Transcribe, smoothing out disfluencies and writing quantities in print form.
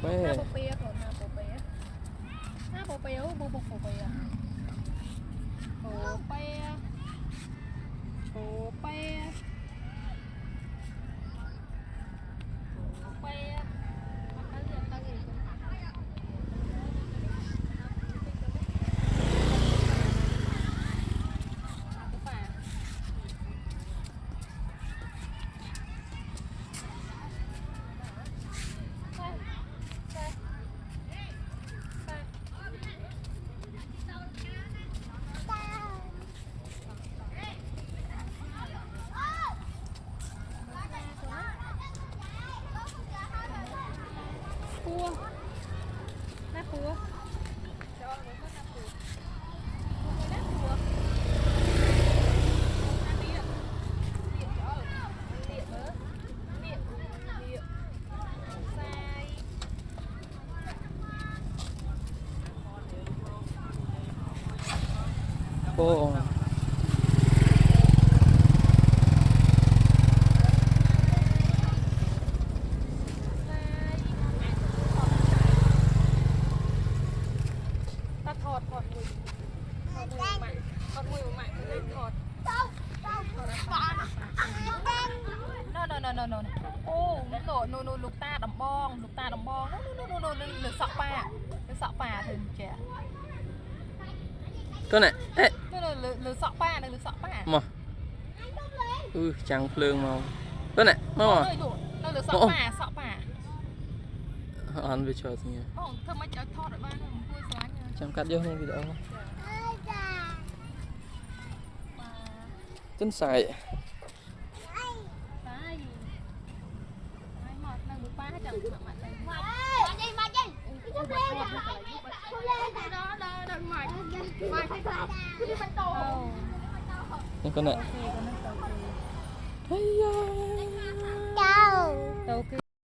Há bột bia còn há bột bia. Há bột bia bột bột bột bia. Bột bia. Bột bia. Bột bia. Cua. Nát cua. Cho nó nát cua. Nát cua. Nát điện. Điện cho. Điện nữa. Điện. Điện. Sai. Ô. Thọt mùi mạnh, thọt mùi mạnh lên thọt. No. Ô, nó lục ta đầm bong, nó lược sọ pa thường trẻ. Tôi này, ê. Nó lược sọ pa. Mà. Chẳng phương màu. Tôi này, mau mà. Nó lược sọ pa. Ăn về chờ gì nhỉ? Thôi mấy cháu thọt ở ba nó vui xóa nha. Chẳng cắt vô không video. Chân xài. Con này. Đâu.